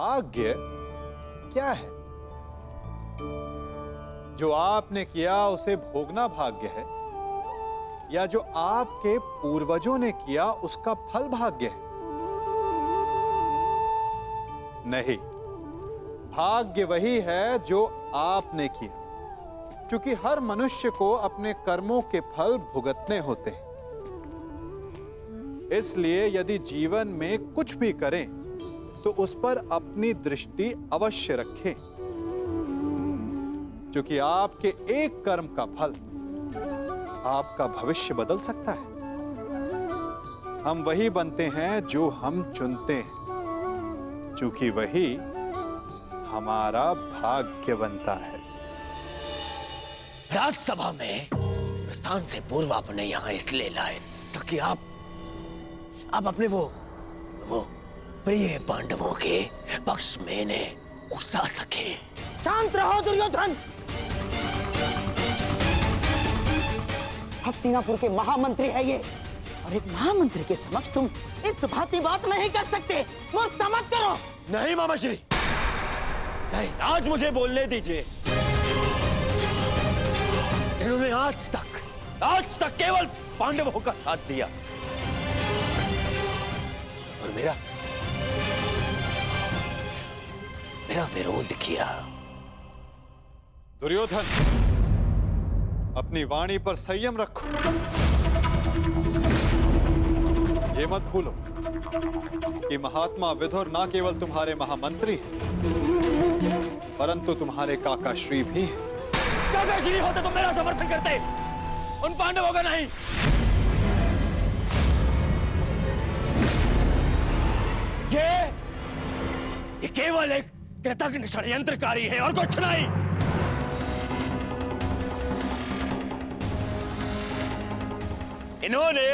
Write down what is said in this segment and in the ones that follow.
भाग्य क्या है? जो आपने किया उसे भोगना भाग्य है, या जो आपके पूर्वजों ने किया उसका फल भाग्य है? नहीं, भाग्य वही है जो आपने किया, क्योंकि हर मनुष्य को अपने कर्मों के फल भुगतने होते हैं। इसलिए यदि जीवन में कुछ भी करें तो उस पर अपनी दृष्टि अवश्य रखें, क्योंकि आपके एक कर्म का फल आपका भविष्य बदल सकता है। हम वही बनते हैं जो हम चुनते हैं, क्योंकि वही हमारा भाग्य बनता है। राज्यसभा में प्रस्थान से पूर्व आपने यहां इसलिए लाए ताकि आप अपने वो प्रिय पांडवों के पक्ष में इन्हें उकसा सके। शांत रहो दुर्योधन। हस्तिनापुर के महामंत्री है ये, और एक महामंत्री के समक्ष तुम इस भांति बात नहीं कर सकते। मूर्खता मत करो। नहीं मामाश्री, नहीं, आज मुझे बोलने दीजिए। इन्होंने आज तक केवल पांडवों का साथ दिया और मेरा विरोध किया। दुर्योधन, अपनी वाणी पर संयम रखो। ये मत भूलो कि महात्मा विदुर न केवल तुम्हारे महामंत्री हैं, परंतु तुम्हारे काकाश्री भी हैं। काकाश्री होते तो मेरा समर्थन करते, उन पांडवों का नहीं। ये केवल एक कृतघ्न षड्यंत्रकारी है और कुछ नहीं। इन्होंने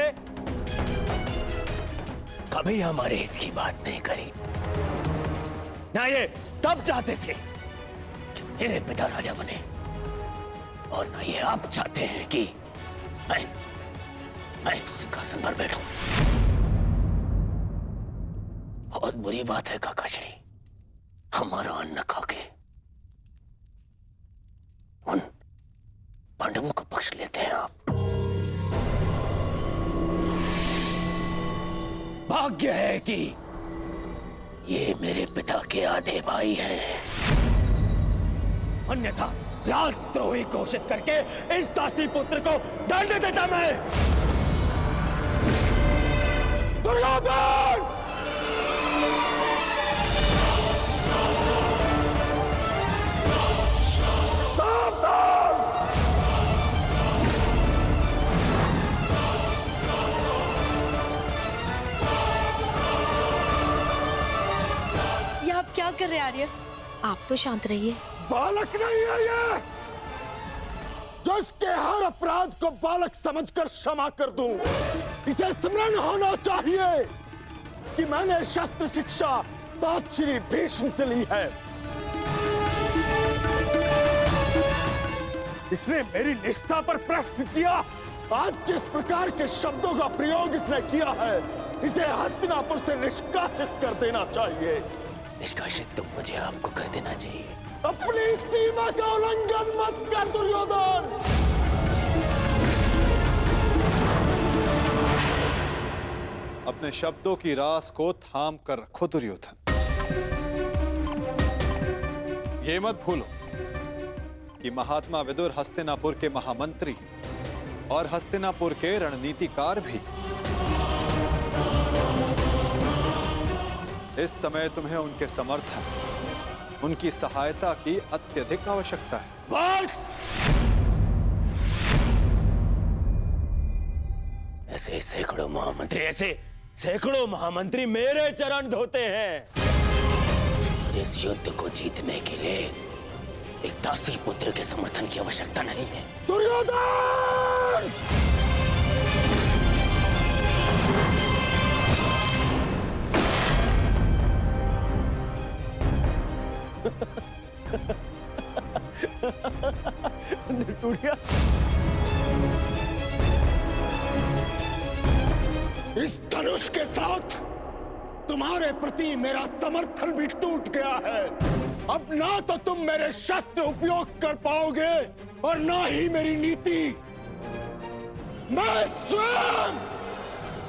कभी हमारे हित की बात नहीं करी। ना ये तब चाहते थे कि मेरे पिता राजा बने, और ना ये आप चाहते हैं कि मैं सिंहासन पर बैठूं। बहुत बुरी बात है काकाश्री, हमारा अन्न खाके उन पांडवों का पक्ष लेते हैं आप। भाग्य है कि ये मेरे पिता के आधे भाई हैं, अन्यथा राजद्रोही घोषित करके इस दासी पुत्र को दंड देता मैं। दुर्योधन! ये आप क्या कर रहे हैं आर्य? आप तो शांत रहिए। बालक नहीं है ये, जो इसके हर अपराध को बालक समझकर क्षमा कर दूं। इसे स्मरण होना चाहिए कि मैंने शस्त्र शिक्षा तात श्री भीष्म से ली है। इसने मेरी निष्ठा पर प्रश्न किया। आज जिस प्रकार के शब्दों का प्रयोग इसने किया है, इसे हस्तिनापुर से निष्कासित कर देना चाहिए। निष्कासित तो मुझे आपको कर देना चाहिए। अपनी सीमा का उल्लंघन मत कर दुर्योधन। अपने शब्दों की रास को थाम कर रखो दुर्योधन। ये मत भूलो कि महात्मा विदुर हस्तिनापुर के महामंत्री और हस्तिनापुर के रणनीतिकार भी। इस समय तुम्हें उनके समर्थन, उनकी सहायता की अत्यधिक आवश्यकता है। बस! ऐसे सैकड़ों महामंत्री मेरे चरण धोते हैं। मुझे इस युद्ध को जीतने के लिए एक दासी पुत्र के समर्थन की आवश्यकता नहीं है। दुर्योधन! टूटिया, इस धनुष के साथ तुम्हारे प्रति मेरा समर्थन भी टूट गया है। अब ना तो तुम मेरे शस्त्र उपयोग कर पाओगे और ना ही मेरी नीति। मैं स्वयं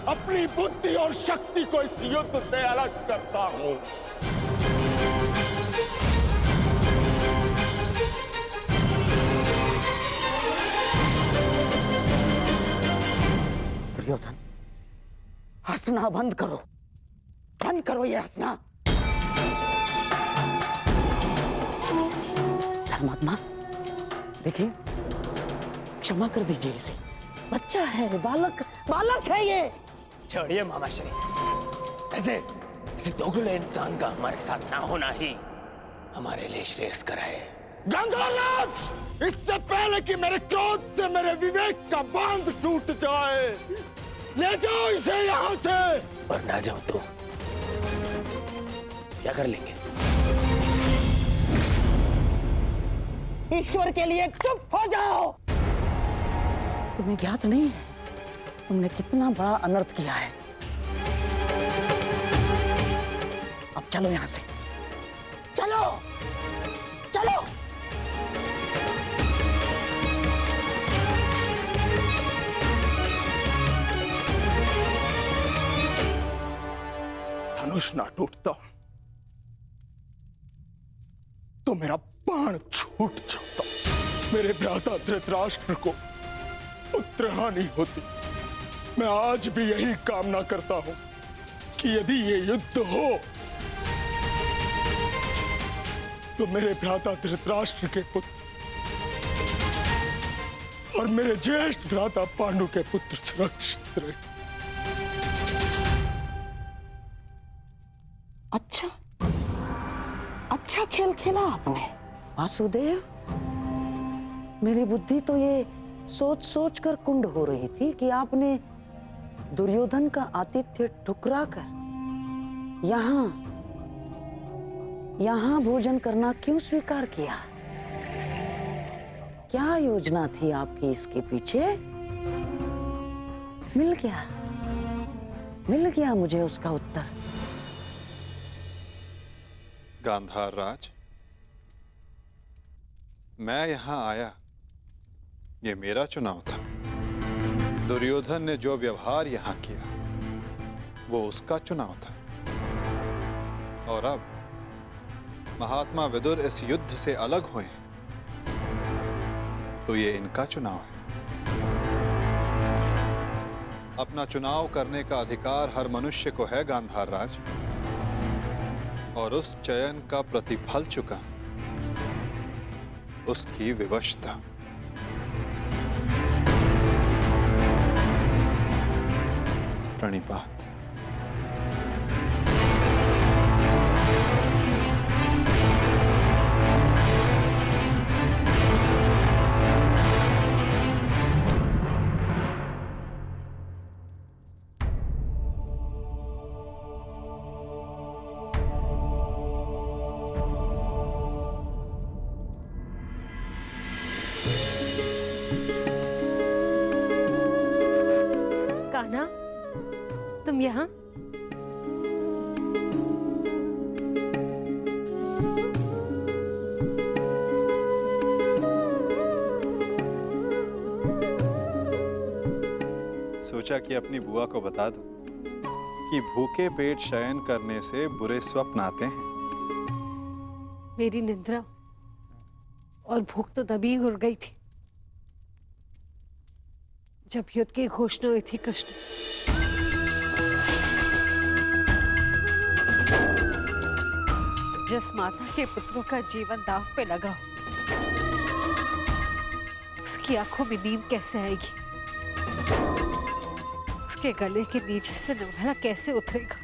अपनी बुद्धि और शक्ति को इस युद्ध से अलग करता हूं। दुर्योधन, हंसना बंद करो, बंद करो ये हंसना। धर्मात्मा, देखिए, क्षमा कर दीजिए इसे। बच्चा है, बालक बालक है ये। छोड़िए मामाश्री, ऐसे दोगले इंसान का हमारे साथ ना होना ही हमारे लिए श्रेयस्कर है। गंगाराज, इससे पहले कि मेरे क्रोध से मेरे विवेक का बांध टूट जाए, ले जाओ इसे यहाँ से। और ना जाओ तो क्या कर लेंगे? ईश्वर के लिए चुप हो जाओ। तुम्हें ज्ञात नहीं है तुमने कितना बड़ा अनर्थ किया है। अब चलो यहां से, चलो चलो। धनुष ना टूटता तो मेरा बाण छूट जाता। मेरे भ्राता धृतराष्ट्र को पुत्र हानि होती। मैं आज भी यही कामना करता हूं कि यदि ये युद्ध हो तो मेरे भ्राता धृतराष्ट्र के पुत्र और मेरे ज्येष्ठ भ्राता पांडु के पुत्र सुरक्षित रहे। अच्छा खेल खेला आपने वासुदेव। मेरी बुद्धि तो ये सोच सोच कर कुंड हो रही थी कि आपने दुर्योधन का आतिथ्य ठुकरा कर यहां भोजन करना क्यों स्वीकार किया। क्या योजना थी आपकी इसके पीछे? मिल गया मुझे उसका उत्तर। गांधार राज, मैं यहां आया ये मेरा चुनाव था। दुर्योधन ने जो व्यवहार यहां किया वो उसका चुनाव था। और अब महात्मा विदुर इस युद्ध से अलग हुए तो ये इनका चुनाव है। अपना चुनाव करने का अधिकार हर मनुष्य को है गांधार राज, और उस चयन का प्रतिफल चुका उसकी विवशता। प्रणिपात। कान्हा, तुम यहाँ? सोचा कि अपनी बुआ को बता दूं कि भूखे पेट शयन करने से बुरे स्वप्न आते हैं। मेरी निद्रा और भूख तो तभी उड़ गई थी जब युद्ध की घोषणा हुई थी। कृष्ण, जिस माता के पुत्रों का जीवन दांव पे लगा हो, उसकी आंखों में नींद कैसे आएगी? उसके गले के नीचे से नवला कैसे उतरेगा?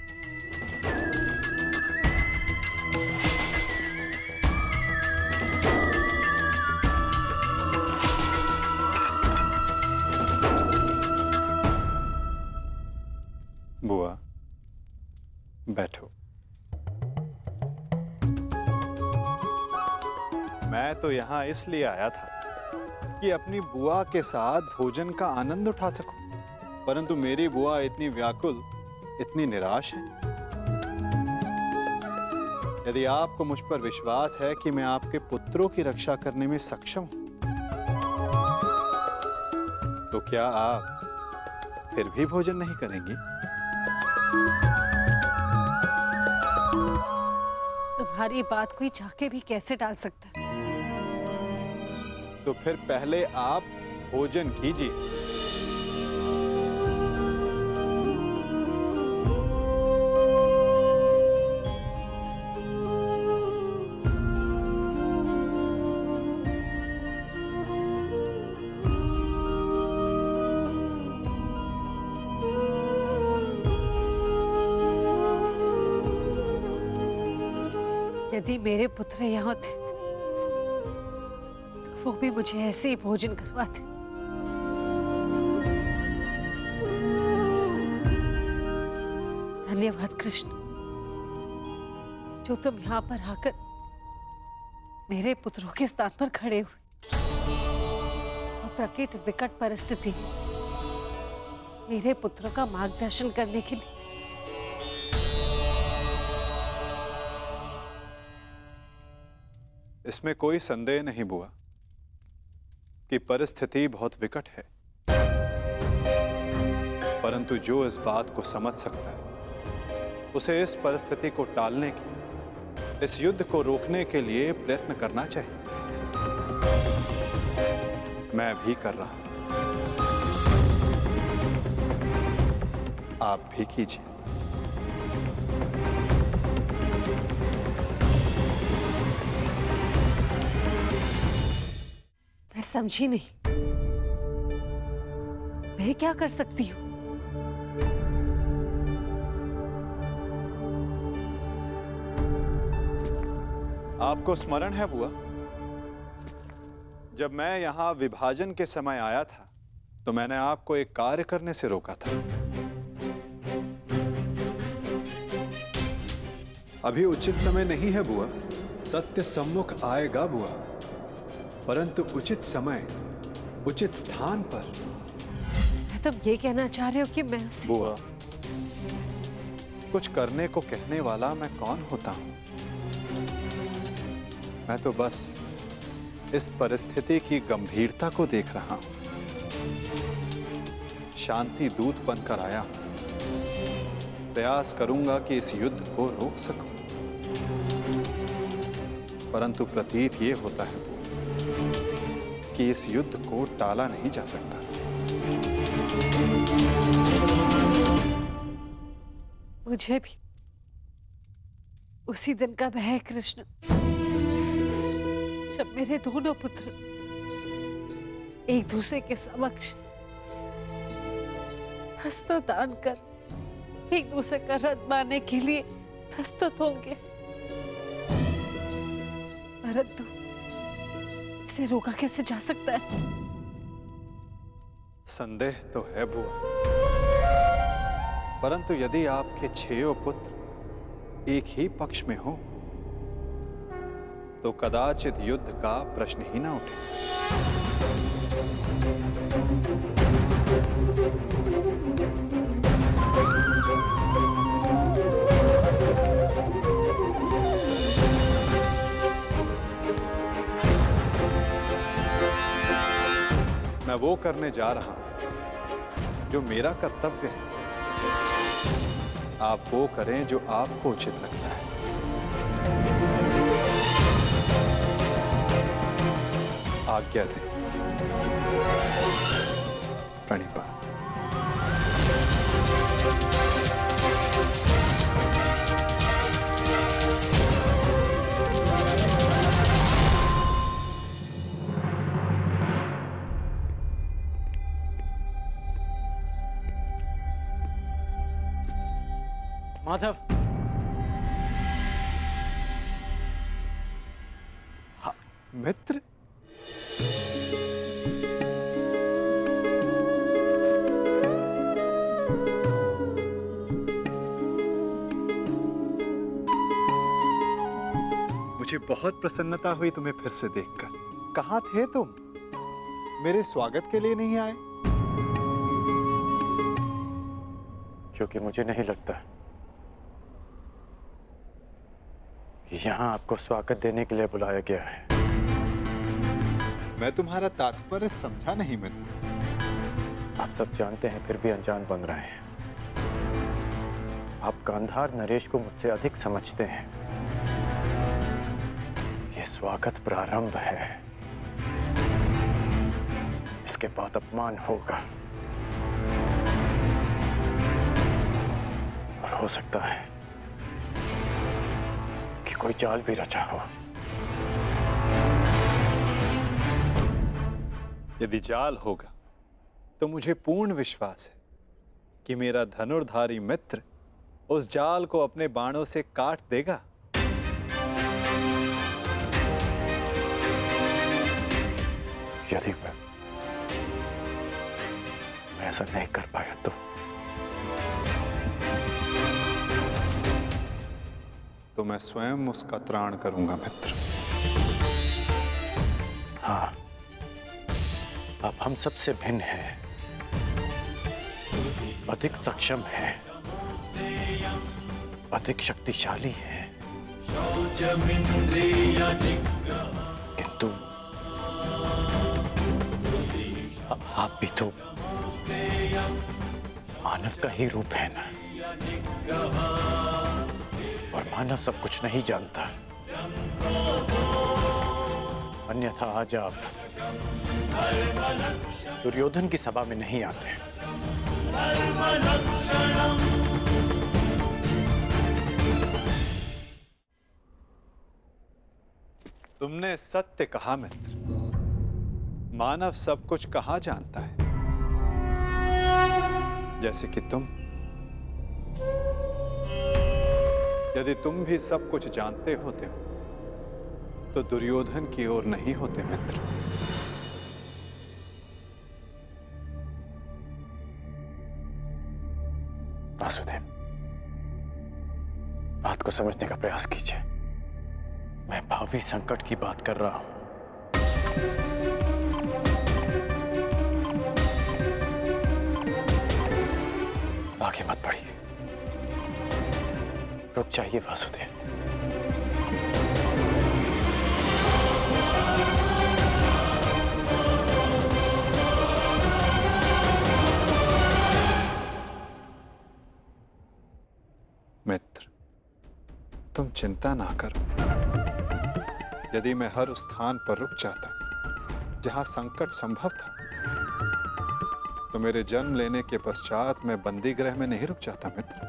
बुआ, बैठो। मैं तो यहां इसलिए आया था कि अपनी बुआ के साथ भोजन का आनंद उठा सकूं, परंतु मेरी बुआ इतनी व्याकुल, इतनी निराश है यदि आपको मुझ पर विश्वास है कि मैं आपके पुत्रों की रक्षा करने में सक्षम हूं, तो क्या आप फिर भी भोजन नहीं करेंगी? तुम्हारी बात कोई जाके भी कैसे टाल सकता है? तो फिर पहले आप भोजन कीजिए। यदि मेरे पुत्र यहाँ होते तो वो भी मुझे ऐसे ही भोजन करवाते। धन्यवाद कृष्ण, जो तुम यहाँ पर आकर मेरे पुत्रों के स्थान पर खड़े हुए और प्रकृत विकट परिस्थिति में मेरे पुत्रों का मार्गदर्शन करने के लिए। इसमें कोई संदेह नहीं बुआ कि परिस्थिति बहुत विकट है, परंतु जो इस बात को समझ सकता है उसे इस परिस्थिति को टालने की, इस युद्ध को रोकने के लिए प्रयत्न करना चाहिए। मैं भी कर रहा हूं, आप भी कीजिए। मैं समझी नहीं, मैं क्या कर सकती हूँ? आपको स्मरण है बुआ, जब मैं यहां विभाजन के समय आया था तो मैंने आपको एक कार्य करने से रोका था। अभी उचित समय नहीं है बुआ, सत्य सम्मुख आएगा बुआ, परंतु उचित समय उचित स्थान पर। मैं तुम ये कहना चाह रहे हो कि मैं उसे... बुआ, कुछ करने को कहने वाला मैं कौन होता हूं? मैं तो बस इस परिस्थिति की गंभीरता को देख रहा हूं। शांति दूत बनकर आया हूं, प्रयास करूंगा कि इस युद्ध को रोक सकूं, परंतु प्रतीत ये होता है कि इस युद्ध को टाला नहीं जा सकता। मुझे भी उसी दिन का भय है कृष्ण, जब मेरे दोनों पुत्र एक दूसरे के समक्ष अस्त्र दान कर एक दूसरे का रथ बांधने के लिए प्रस्तुत होंगे, परंतु इसे रोका कैसे जा सकता है? संदेह तो है बुआ, परंतु यदि आपके 6 पुत्र एक ही पक्ष में हो तो कदाचित युद्ध का प्रश्न ही ना उठे। मैं वो करने जा रहा हूं जो मेरा कर्तव्य है। आप वो करें जो आपको उचित लगता है। आज्ञा दें। प्रणिपात। माधव, मित्र, मुझे बहुत प्रसन्नता हुई तुम्हें फिर से देखकर। कहाँ थे तुम? मेरे स्वागत के लिए नहीं आए? क्योंकि मुझे नहीं लगता यहाँ आपको स्वागत देने के लिए बुलाया गया है। मैं तुम्हारा तात्पर्य समझा नहीं मित्र। आप सब जानते हैं फिर भी अनजान बन रहे हैं। आप गांधार नरेश को मुझसे अधिक समझते हैं। ये स्वागत प्रारंभ है, इसके बाद अपमान होगा और हो सकता है कि कोई जाल भी रचा हो। यदि जाल होगा तो मुझे पूर्ण विश्वास है कि मेरा धनुर्धारी मित्र उस जाल को अपने बाणों से काट देगा। यदि मैं ऐसा नहीं कर पाया तो मैं स्वयं उसका त्राण करूंगा मित्र। हाँ, आप हम सबसे भिन्न हैं, अधिक सक्षम हैं, अधिक शक्तिशाली हैं, किंतु आप भी तो मानव का ही रूप है ना, और मानव सब कुछ नहीं जानता। अन्यथा आज आप दुर्योधन की सभा में नहीं आते। तुमने सत्य कहा मित्र। मानव सब कुछ कहाँ जानता है, जैसे कि तुम। यदि तुम भी सब कुछ जानते होते तो दुर्योधन की ओर नहीं होते मित्र। वासुदेव, बात को समझने का प्रयास कीजिए। मैं भावी संकट की बात कर रहा हूं। आगे मत बढ़िए, रुक जाइए वासुदेव। मित्र, तुम चिंता ना करो। यदि मैं हर उस स्थान पर रुक जाता जहां संकट संभव था, तो मेरे जन्म लेने के पश्चात मैं बंदी गृह में नहीं रुक जाता मित्र।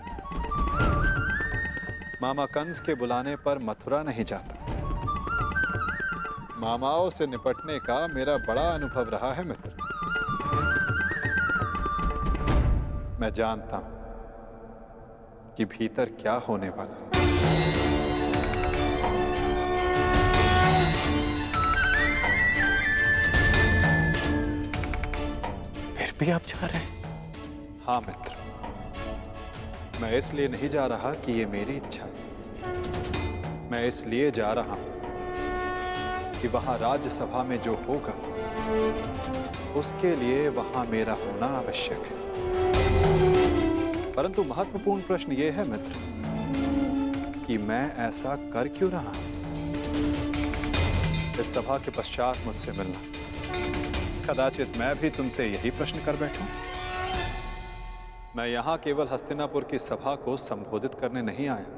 मामा कंस के बुलाने पर मथुरा नहीं जाता। मामाओं से निपटने का मेरा बड़ा अनुभव रहा है मित्र। मैं जानता हूं कि भीतर क्या होने वाला। फिर भी आप जा रहे हैं? हाँ मित्र, मैं इसलिए नहीं जा रहा कि ये मेरी इच्छा। मैं इसलिए जा रहा हूं कि वहां राज्यसभा में जो होगा उसके लिए वहां मेरा होना आवश्यक है। परंतु महत्वपूर्ण प्रश्न ये है मित्र कि मैं ऐसा कर क्यों रहा हूं। इस सभा के पश्चात मुझसे मिलना, कदाचित मैं भी तुमसे यही प्रश्न कर बैठूं। मैं यहां केवल हस्तिनापुर की सभा को संबोधित करने नहीं आया,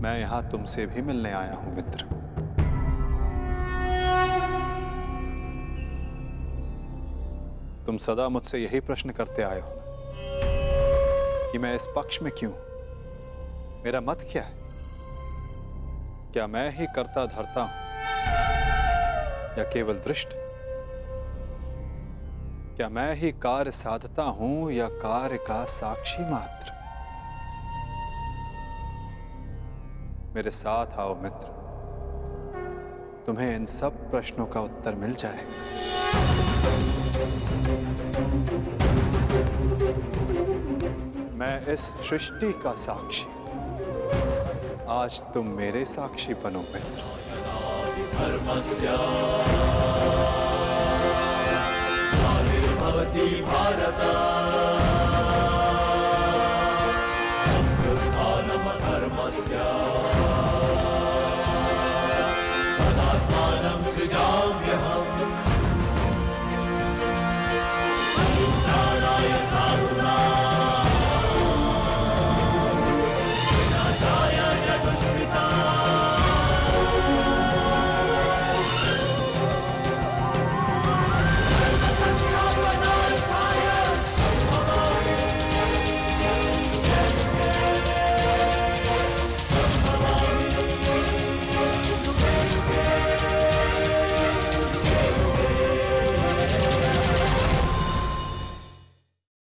मैं यहां तुमसे भी मिलने आया हूं मित्र। तुम सदा मुझसे यही प्रश्न करते आए हो कि मैं इस पक्ष में क्यों, मेरा मत क्या है। क्या मैं ही करता धरता हूं या केवल दृष्ट? क्या मैं ही कार्य साधता हूं या कार्य का साक्षी मात्र? मेरे साथ आओ मित्र, तुम्हें इन सब प्रश्नों का उत्तर मिल जाएगा। मैं इस सृष्टि का साक्षी, आज तुम मेरे साक्षी बनो मित्र। भारत